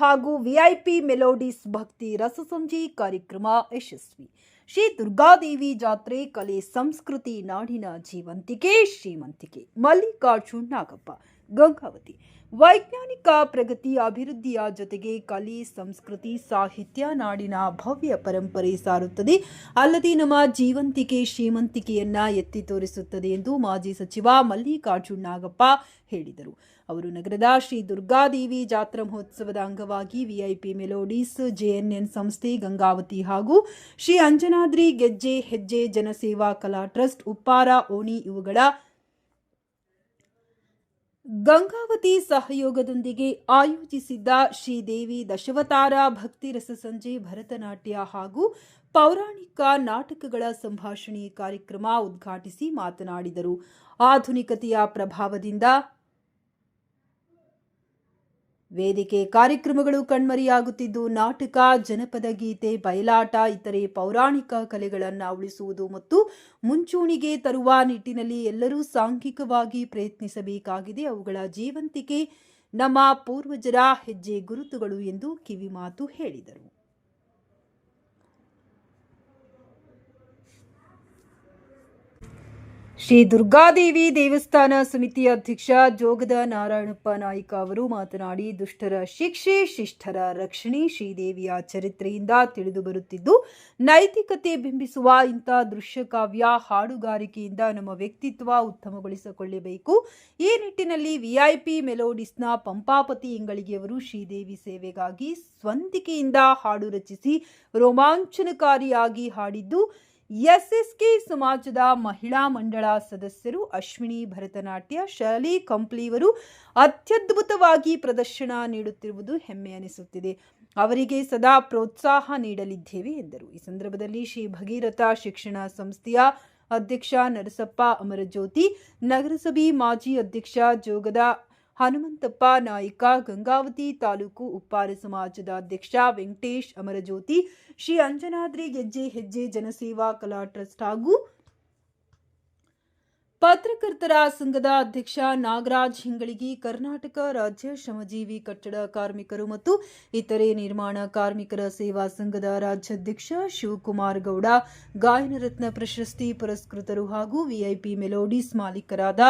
ಹಾಗೂ VIP melodies ಭಕ್ತಿ ರಸಸಂಜೆ ಕಾರ್ಯಕ್ರಮ ಯಶಸ್ವಿ. ಶ್ರೀ ದುರ್ಗಾದೇವಿ ಜಾತ್ರೆ ಕಲೆ ಸಂಸ್ಕೃತಿ ನಾಡಿನ ಜೀವಂತಿಕೆ ಶ್ರೀಮಂತಿಕೆ. ಮಲ್ಲಿಕಾರ್ಜುನ್ ನಾಗಪ್ಪ, ಗಂಗಾವತಿ. ವೈಜ್ಞಾನಿಕ ಪ್ರಗತಿ ಅಭಿವೃದ್ಧಿಯ ಜೊತೆಗೆ ಕಲೆ ಸಂಸ್ಕೃತಿ ಸಾಹಿತ್ಯ ನಾಡಿನ ಭವ್ಯ ಪರಂಪರೆ ಸಾರುತ್ತದೆ, ಅಲ್ಲದೆ ನಮ್ಮ ಜೀವಂತಿಕೆ ಶ್ರೀಮಂತಿಕೆಯನ್ನ ಎತ್ತಿ ತೋರಿಸುತ್ತದೆ ಎಂದು ಮಾಜಿ ಸಚಿವ ಮಲ್ಲಿಕಾರ್ಜುನ್ ನಾಗಪ್ಪ ಹೇಳಿದರು. ಅವರು ನಗರದ ಶ್ರೀ ದುರ್ಗಾದೇವಿ ಜಾತ್ರಾ ಮಹೋತ್ಸವದ ಅಂಗವಾಗಿ ವಿಐಪಿ ಮೆಲೋಡಿಸ್ ಜೆಎನ್ಎನ್ ಸಂಸ್ಥೆ ಗಂಗಾವತಿ ಹಾಗೂ ಶ್ರೀ ಅಂಜನಾದ್ರಿ ಗೆಜ್ಜೆ ಹೆಜ್ಜೆ ಜನಸೇವಾ ಕಲಾ ಟ್ರಸ್ಟ್ ಉಪ್ಪಾರ ಓಣಿ ಇವುಗಳ ಗಂಗಾವತಿ ಸಹಯೋಗದೊಂದಿಗೆ ಆಯೋಜಿಸಿದ್ದ ಶ್ರೀದೇವಿ ದಶಾವತಾರ ಭಕ್ತಿ ರಸಸಂಜೆ ಭರತನಾಟ್ಯ ಹಾಗೂ ಪೌರಾಣಿಕ ನಾಟಕಗಳ ಸಂಭಾಷಣೆ ಕಾರ್ಯಕ್ರಮ ಉದ್ಘಾಟಿಸಿ ಮಾತನಾಡಿದರು. ಆಧುನಿಕತೆಯ ಪ್ರಭಾವದಿಂದ ವೇದಿಕೆ ಕಾರ್ಯಕ್ರಮಗಳು ಕಣ್ಮರೆಯಾಗುತ್ತಿದ್ದು, ನಾಟಕ, ಜನಪದ ಗೀತೆ, ಬಯಲಾಟ, ಇತರೆ ಪೌರಾಣಿಕ ಕಲೆಗಳನ್ನು ಉಳಿಸುವುದು ಮತ್ತು ಮುಂಚೂಣಿಗೆ ತರುವ ನಿಟ್ಟಿನಲ್ಲಿ ಎಲ್ಲರೂ ಸಾಂಘಿಕವಾಗಿ ಪ್ರಯತ್ನಿಸಬೇಕಾಗಿದೆ. ಅವುಗಳ ಜೀವಂತಿಕೆ ನಮ್ಮ ಪೂರ್ವಜರ ಹೆಜ್ಜೆ ಗುರುತುಗಳು ಎಂದು ಕಿವಿಮಾತು ಹೇಳಿದರು. ಶ್ರೀ ದುರ್ಗಾದೇವಿ ದೇವಸ್ಥಾನ ಸಮಿತಿ ಅಧ್ಯಕ್ಷ ಜೋಗದ ನಾರಾಯಣಪ್ಪ ನಾಯ್ಕ ಅವರು ಮಾತನಾಡಿ, ದುಷ್ಟರ ಶಿಕ್ಷೆ, ಶಿಷ್ಟರ ರಕ್ಷಣೆ ಶ್ರೀದೇವಿಯ ಚರಿತ್ರೆಯಿಂದ ತಿಳಿದು ಬರುತ್ತಿದ್ದು, ನೈತಿಕತೆ ಬಿಂಬಿಸುವ ಇಂಥ ದೃಶ್ಯಕಾವ್ಯ ಹಾಡುಗಾರಿಕೆಯಿಂದ ನಮ್ಮ ವ್ಯಕ್ತಿತ್ವ ಉತ್ತಮಗೊಳಿಸಿಕೊಳ್ಳಬೇಕು. ಈ ನಿಟ್ಟಿನಲ್ಲಿ ವಿಐಪಿ ಮೆಲೋಡಿಸ್ನ ಪಂಪಾಪತಿ ಇಂಗಳಿಗೆಯವರು ಶ್ರೀದೇವಿ ಸೇವೆಗಾಗಿ ಸ್ವಂತಿಕೆಯಿಂದ ಹಾಡು ರಚಿಸಿ ರೋಮಾಂಚನಕಾರಿಯಾಗಿ ಹಾಡಿದ್ದು, ಎಸ್ಎಸ್ಕೆ ಸಮಾಜದ ಮಹಿಳಾ ಮಂಡಳ ಸದಸ್ಯರು ಅಶ್ವಿನಿ ಭರತನಾಟ್ಯ ಶೈಲಿ ಕಂಪ್ಲಿಯವರು ಅತ್ಯದ್ಭುತವಾಗಿ ಪ್ರದರ್ಶನ ನೀಡುತ್ತಿರುವುದು ಹೆಮ್ಮೆ ಅನಿಸುತ್ತಿದೆ. ಅವರಿಗೆ ಸದಾ ಪ್ರೋತ್ಸಾಹ ನೀಡಲಿದ್ದೇವೆ ಎಂದರು. ಈ ಸಂದರ್ಭದಲ್ಲಿ ಶ್ರೀ ಭಗೀರಥ ಶಿಕ್ಷಣ ಸಂಸ್ಥೆಯ ಅಧ್ಯಕ್ಷ ನರಸಪ್ಪ ಅಮರಜ್ಯೋತಿ, ನಗರಸಭೆ ಮಾಜಿ ಅಧ್ಯಕ್ಷ ಜೋಗದ ಹನುಮಂತಪ್ಪ ನಾಯ್ಕ, ಗಂಗಾವತಿ ತಾಲೂಕು ಉಪ್ಪಾರ ಸಮಾಜದ ಅಧ್ಯಕ್ಷ ವೆಂಕಟೇಶ್ ಅಮರಜ್ಯೋತಿ, ಶ್ರೀ ಅಂಜನಾದ್ರಿ ಗೆಜ್ಜೆ ಹೆಜ್ಜೆ ಜನಸೇವಾ ಕಲಾ ಟ್ರಸ್ಟ್ ಹಾಗೂ ಪತ್ರಕರ್ತರ ಸಂಘದ ಅಧ್ಯಕ್ಷ ನಾಗರಾಜ್ ಹಿಂಗಳಿಗಿ, ಕರ್ನಾಟಕ ರಾಜ್ಯ ಶ್ರಮಜೀವಿ ಕಟ್ಟಡ ಕಾರ್ಮಿಕರು ಮತ್ತು ಇತರೆ ನಿರ್ಮಾಣ ಕಾರ್ಮಿಕರ ಸೇವಾ ಸಂಘದ ರಾಜ್ಯಾಧ್ಯಕ್ಷ ಶಿವಕುಮಾರ್ ಗೌಡ, ಗಾಯನ ರತ್ನ ಪ್ರಶಸ್ತಿ ಪುರಸ್ಕೃತರು ಹಾಗೂ ವಿಐಪಿ ಮೆಲೋಡಿಸ್ ಮಾಲೀಕರಾದ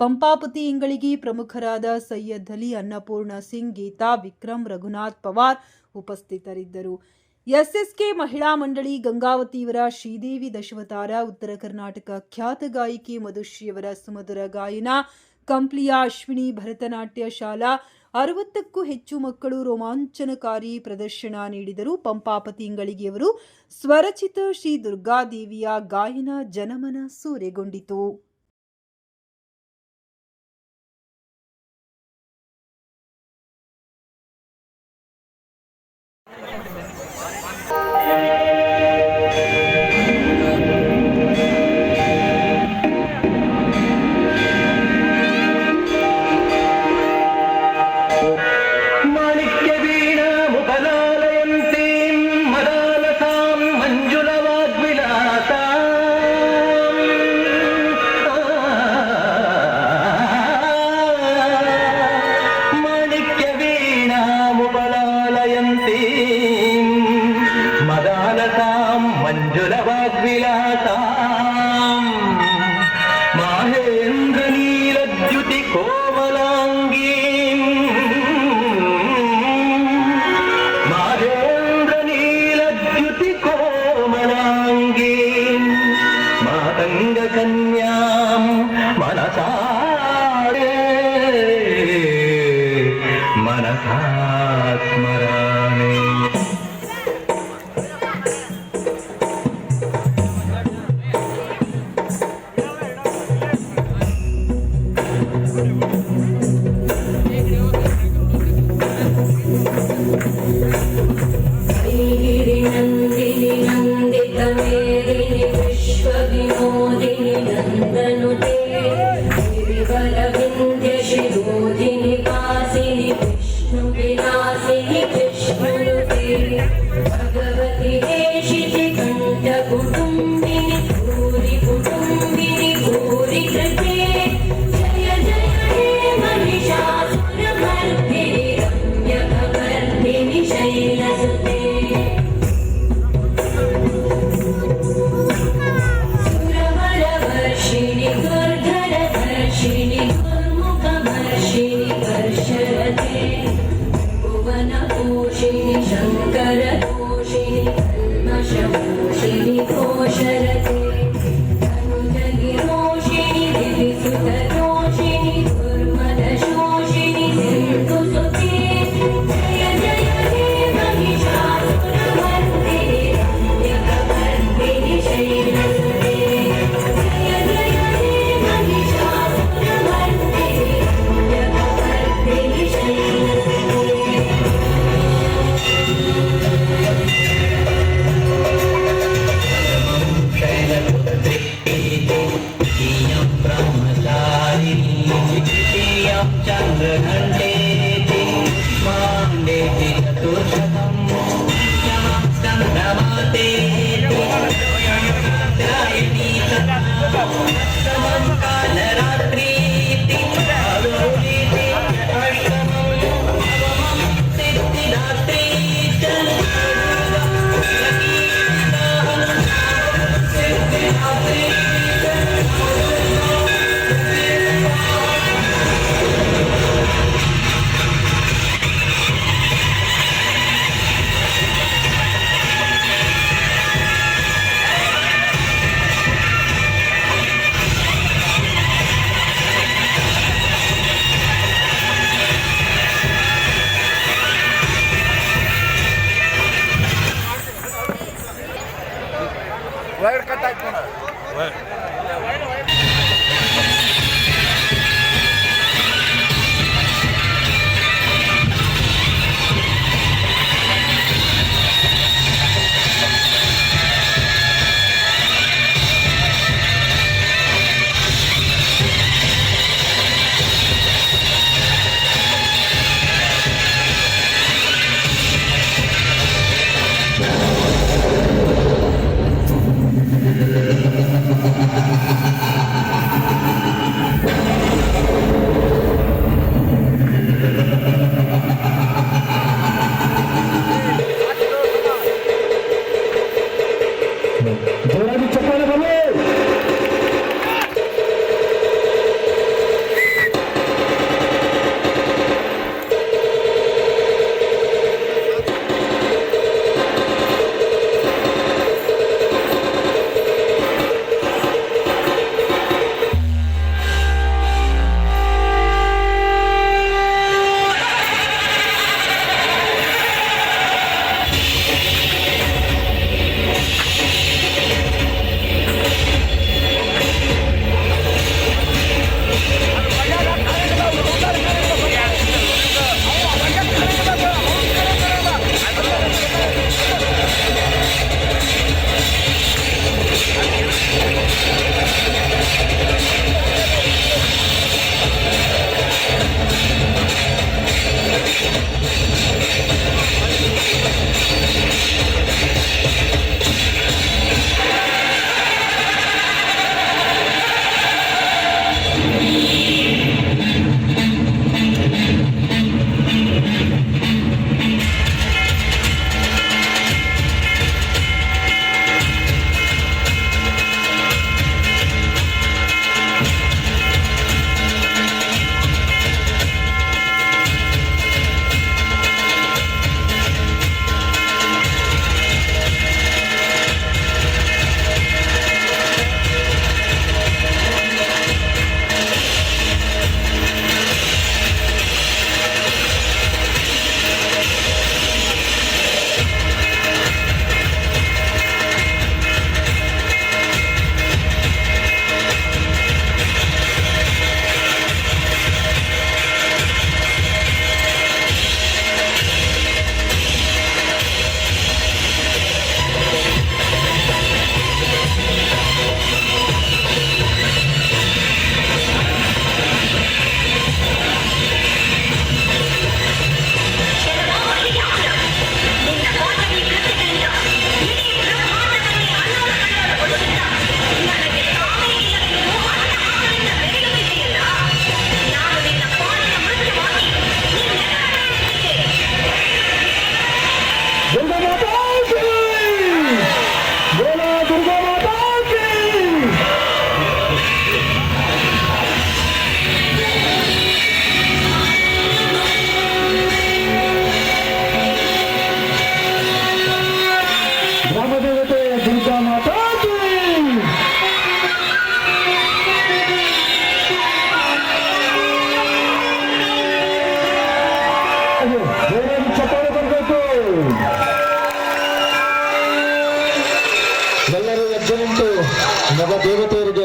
ಪಂಪಾಪತಿ ಇಂಗಳಿಗಿ, ಪ್ರಮುಖರಾದ ಸೈಯದ್ ಅಲಿ, ಅನ್ನಪೂರ್ಣ ಸಿಂಗ್, ಗೀತಾ, ವಿಕ್ರಮ್, ರಘುನಾಥ್ ಪವಾರ್ ಉಪಸ್ಥಿತರಿದ್ದರು. ಎಸ್ಎಸ್ಕೆ ಮಹಿಳಾ ಮಂಡಳಿ ಗಂಗಾವತಿಯವರ ಶ್ರೀದೇವಿ ದಶಾವತಾರ, ಉತ್ತರ ಕರ್ನಾಟಕ ಖ್ಯಾತ ಗಾಯಕಿ ಮಧುಶ್ರೀಯವರ ಸುಮಧುರ ಗಾಯನ, ಕಂಪ್ಲಿಯ ಅಶ್ವಿನಿ ಭರತನಾಟ್ಯ ಶಾಲಾ 60ಕ್ಕೂ ಹೆಚ್ಚು ಮಕ್ಕಳು ರೋಮಾಂಚನಕಾರಿ ಪ್ರದರ್ಶನ ನೀಡಿದರು. ಪಂಪಾಪತಿ ಇಂಗಳಿಗೆಯವರು ಸ್ವರಚಿತ ಶ್ರೀ ದುರ್ಗಾದೇವಿಯ ಗಾಯನ ಜನಮನ ಸೂರೆಗೊಂಡಿತು. ಮಾಹೇಂದ್ರ ನೀಲದ್ಯುತಿ ಕೋಮಲಾಂಗಿ, ಮಾಹೇಂದ್ರ ನೀಲದ್ಯುತಿ ಕೋಮಲಾಂಗಿ, ಮಾತಂಗ ಕನ್ಯಾಂ ಮನಸಾರೆ ಮನಸಾತ್ಮರಾಣೆ. जय जय हे महिषासुरमर्दिनि रम्यकवर्दिनि शैलसुते सुरवरवर्षिणि दुर्धरधर्षिणि दुर्मुखवर्षिणि कर्षरते भुवनपोषिणि शङ्करतोषिणि कल्मषपोषिणि कोशरते अनुजगिरोषिणि दिविसुतदोषिणि दुर्मदशोषिणि सिन्धुसुते जय जय हे महिषासुरमर्दिनि रम्यकपर्दिनि शैलसुते जय जय हे महिषासुरमर्दिनि रम्यकपर्दिनि शैलसुते शैलपुत्रीयं ब्रह्मचारिणी द्वितीयं चन्द्रघण्टेति माण्डेति चतुर्शतं पञ्चमं चन्द्रमातेति ध्यायिनी सप्तमं कालरात्रीति अरुणिति अष्टमं नवमं सिद्धिदात्री च सिद्धिदात्री ವೈರ್ ಕಟ್ ಆಯ್ತು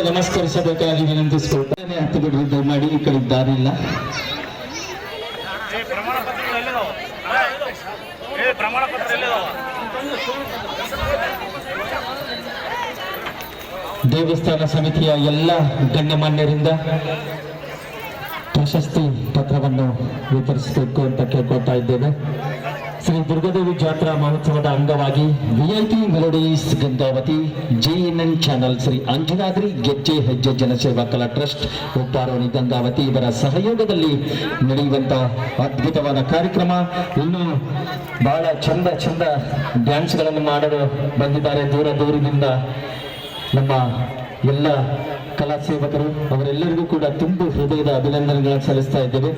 ನಮಸ್ಕರಿಸಬೇಕಾಗಿ ವಿನಂತಿಸಿಕೊಳ್ತಾನೆ. ಹತ್ತು ಬಿಡ್ರಿ ದಯಮಾಡಿ, ಈ ಕಡೆ ದಾರಿ ಇಲ್ಲ. ದೇವಸ್ಥಾನ ಸಮಿತಿಯ ಎಲ್ಲ ಗಣ್ಯಮಾನ್ಯರಿಂದ ಪ್ರಶಸ್ತಿ ಪತ್ರವನ್ನು ವಿತರಿಸಬೇಕು ಅಂತ ಕೇಳ್ಕೊಳ್ತಾ ಇದ್ದೇವೆ. ಶ್ರೀ ದುರ್ಗಾದೇವಿ ಜಾತ್ರಾ ಮಹೋತ್ಸವದ ಅಂಗವಾಗಿ VIP melodies Gangavati, JNN channel, Shri Anjanadri ಗೆಜ್ಜೆ ಹೆಜ್ಜೆ ಜನಸೇವಾ ಕಲಾ ಟ್ರಸ್ಟ್, ಉಪ್ಪಾರೋಣಿ ಗಂಗಾವತಿ ಇವರ ಸಹಯೋಗದಲ್ಲಿ ನಡೆಯುವಂತ ಅದ್ಭುತವಾದ ಕಾರ್ಯಕ್ರಮ. ಇನ್ನು ಬಹಳ ಚಂದ ಡ್ಯಾನ್ಸ್ಗಳನ್ನು ಮಾಡಲು ಬಂದಿದ್ದಾರೆ ದೂರದಿಂದ ನಮ್ಮ ಎಲ್ಲ ಕಲಾ ಸೇವಕರು. ಅವರೆಲ್ಲರಿಗೂ ಕೂಡ ತುಂಬು ಹೃದಯದ ಅಭಿನಂದನೆಗಳನ್ನು ಸಲ್ಲಿಸ್ತಾ ಇದ್ದೇವೆ.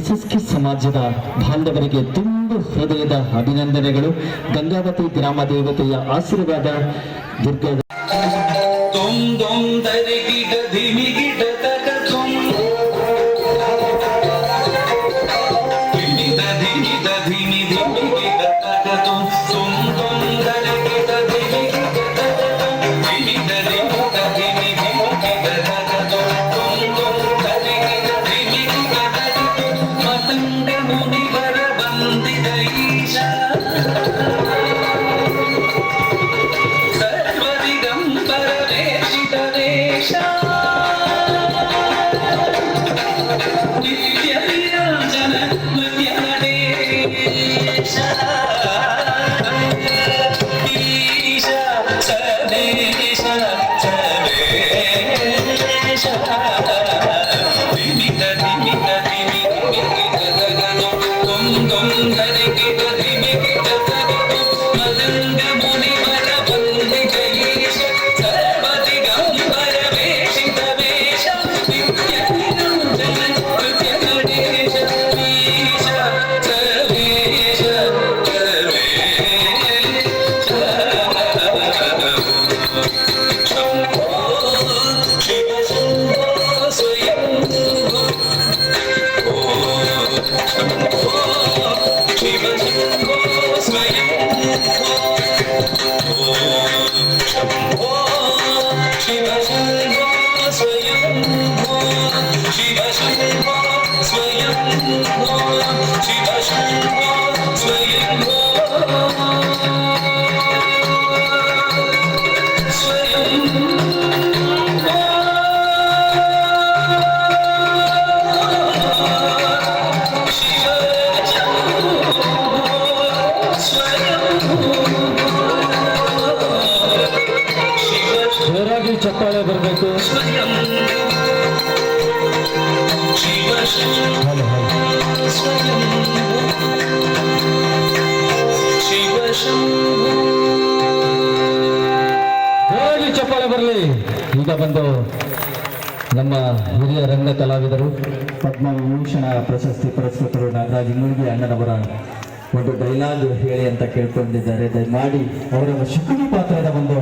SSK ಸಮಾಜದ ಬಾಂಧವರಿಗೆ ತುಂಬು ಹೃದಯದ ಅಭಿನಂದನೆಗಳು. ಗಂಗಾವತಿ ಗ್ರಾಮ ದೇವತೆಯ ಆಶೀರ್ವಾದ. ದುರ್ಗಾ तुम तुम दरे गिट धिमी गिट तक तुम धिमी धिमी धिमी गिट तक तुम दरे गिट धिमी गिट तक तुम धिमी धिमी गिट तक तुम दरे गिट धिमी गिट तक तुम मतंग मुनि वर बंदित ईशा सर्वदिगंबर वेशित वेशा दिव्य विराजन मध्यदेशा ईशा सदेशा सदेशा दिमित दिमित दिमित तुम धरे गिट दिमित मदंग मुनि वर बंदित ईश सर्वदिगंबर वेशित वेश नित्य निरंजन कृत्य गणेश ईश सर्वेश शंभो शिव शंभो स्वयं शंभो शिव शंभो स्वयं शंभो शिव शंभो स्वयं शिव शंभो स्वयं शिव शंभो स्वयं ಜೋರಾಗಿ ಚಪ್ಪಾಳೆ ಬರಬೇಕು. ಜೋರಾಗಿ ಚಪ್ಪಾಳೆ ಬರಲಿ. ಈಗ ಬಂದು ನಮ್ಮ ಹಿರಿಯ ರಂಗ ಕಲಾವಿದರು, ಪದ್ಮವಿಭೂಷಣ ಪ್ರಶಸ್ತಿ ಪುರಸ್ಕೃತರು ನಾಗರಾಜ್ ಇಂಗುಳ್ಗಿ ಅಣ್ಣನವರ ಒಂದು ಡೈಲಾಗ್ ಹೇಳಿ ಅಂತ ಕೇಳ್ಕೊಂಡಿದ್ದಾರೆ. ದಯಮಾಡಿ ಅವರ ಶಿಕ್ಷಣ ಪಾತ್ರದ ಒಂದು